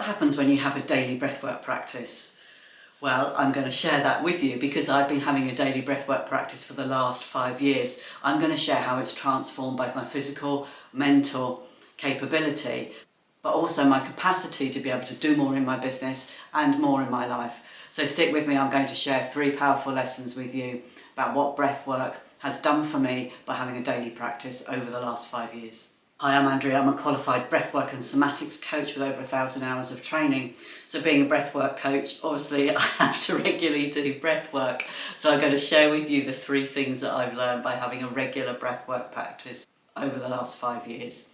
happens when you have a daily breathwork practice? Well, I'm going to share that with you because I've been having a daily breathwork practice for the last 5 years. I'm going to share how it's transformed both my physical, mental capability, but also my capacity to be able to do more in my business and more in my life. So stick with me, I'm going to share 3 powerful lessons with you about what breathwork has done for me by having a daily practice over the last 5 years. Hi, I'm Andrea. I'm a qualified breathwork and somatics coach with over 1,000 hours of training. So being a breathwork coach, obviously I have to regularly do breathwork. So I'm going to share with you the 3 things that I've learned by having a regular breathwork practice over the last 5 years.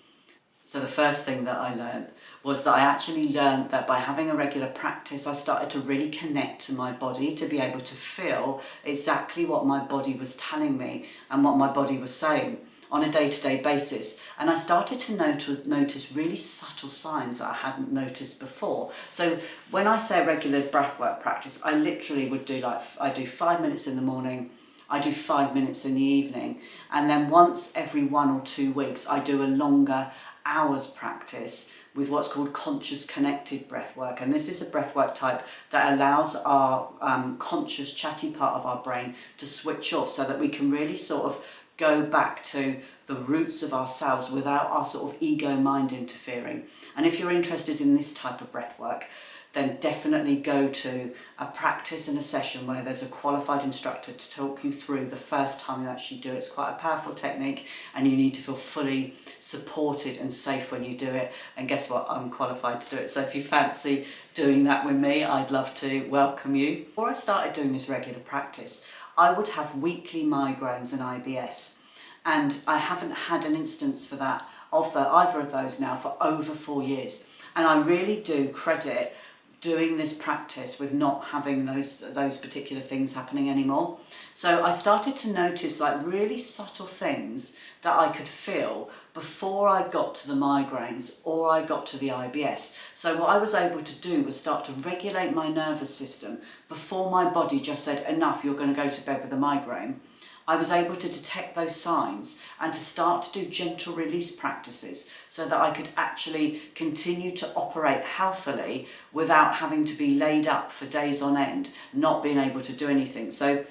So the first thing that I learned was that I actually learned that by having a regular practice, I started to really connect to my body to be able to feel exactly what my body was telling me and what my body was saying on a day-to-day basis. And I started to notice really subtle signs that I hadn't noticed before. So when I say regular breathwork practice, I literally would do I do 5 minutes in the morning, I do 5 minutes in the evening, and then once every 1 or 2 weeks I do a longer hours practice with what's called conscious connected breathwork. And this is a breathwork type that allows our conscious chatty part of our brain to switch off so that we can really sort of go back to the roots of ourselves without our sort of ego mind interfering. And if you're interested in this type of breath work, then definitely go to a practice and a session where there's a qualified instructor to talk you through the first time you actually do it. It's quite a powerful technique and you need to feel fully supported and safe when you do it. And guess what? I'm qualified to do it. So if you fancy doing that with me, I'd love to welcome you. Before I started doing this regular practice, I would have weekly migraines and IBS, and I haven't had an instance for that either of those now for over 4 years. And I really do credit doing this practice with not having those particular things happening anymore. So I started to notice really subtle things that I could feel before I got to the migraines or I got to the IBS. So what I was able to do was start to regulate my nervous system before my body just said, enough, you're going to go to bed with a migraine. I was able to detect those signs and to start to do gentle release practices so that I could actually continue to operate healthily without having to be laid up for days on end, not being able to do anything. So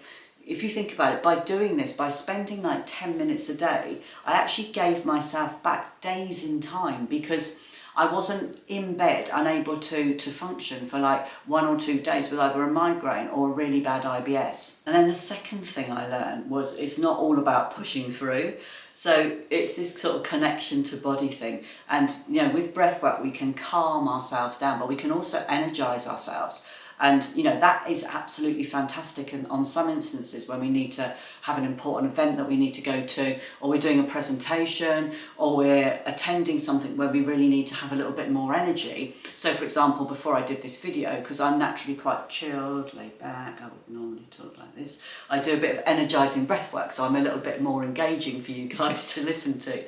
if you think about it, by doing this, by spending 10 minutes a day, I actually gave myself back days in time because I wasn't in bed, unable to function for 1 or 2 days with either a migraine or a really bad IBS. And then the second thing I learned was it's not all about pushing through. So it's this sort of connection to body thing. And with breathwork, we can calm ourselves down, but we can also energize ourselves. And that is absolutely fantastic. And on some instances when we need to have an important event that we need to go to, or we're doing a presentation, or we're attending something where we really need to have a little bit more energy. So for example, before I did this video, because I'm naturally quite chilled, laid back, I would normally talk like this, I do a bit of energizing breath work, so I'm a little bit more engaging for you guys to listen to.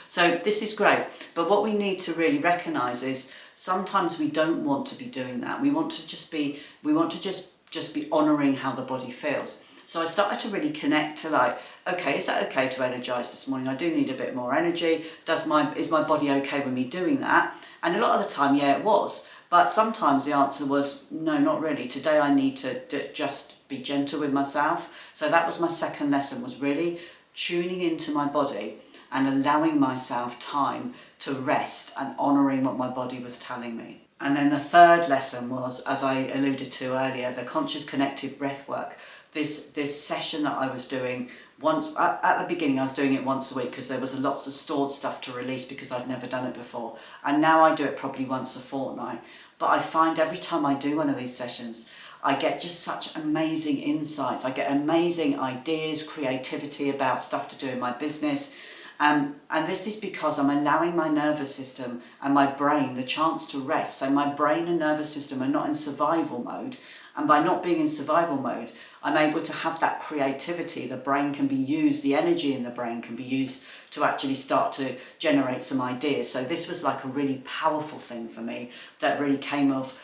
So this is great, but what we need to really recognize is sometimes we don't want to be doing that. We want to just be honouring how the body feels. So I started to really connect to okay, is that okay to energise this morning? I do need a bit more energy. Is my body okay with me doing that? And a lot of the time, yeah, it was. But sometimes the answer was, no, not really. Today I need to just be gentle with myself. So that was my second lesson, was really tuning into my body and allowing myself time to rest and honouring what my body was telling me. And then the third lesson was, as I alluded to earlier, the conscious connected breath work. This session that I was doing once, at the beginning I was doing it once a week because there was lots of stored stuff to release because I'd never done it before. And now I do it probably once a fortnight. But I find every time I do one of these sessions, I get just such amazing insights. I get amazing ideas, creativity about stuff to do in my business. And this is because I'm allowing my nervous system and my brain the chance to rest. So my brain and nervous system are not in survival mode. And by not being in survival mode, I'm able to have that creativity. The brain can be used, the energy in the brain can be used to actually start to generate some ideas. So this was a really powerful thing for me that really came of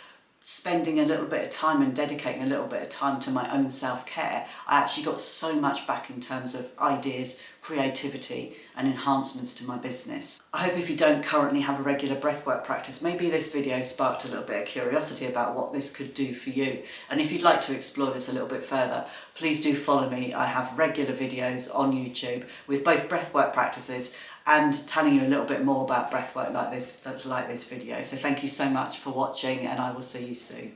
spending a little bit of time and dedicating a little bit of time to my own self-care, I actually got so much back in terms of ideas, creativity and enhancements to my business. I hope if you don't currently have a regular breathwork practice, maybe this video sparked a little bit of curiosity about what this could do for you. And if you'd like to explore this a little bit further, please do follow me. I have regular videos on YouTube with both breathwork practices and telling you a little bit more about breathwork like this video. So thank you so much for watching, and I will see you soon.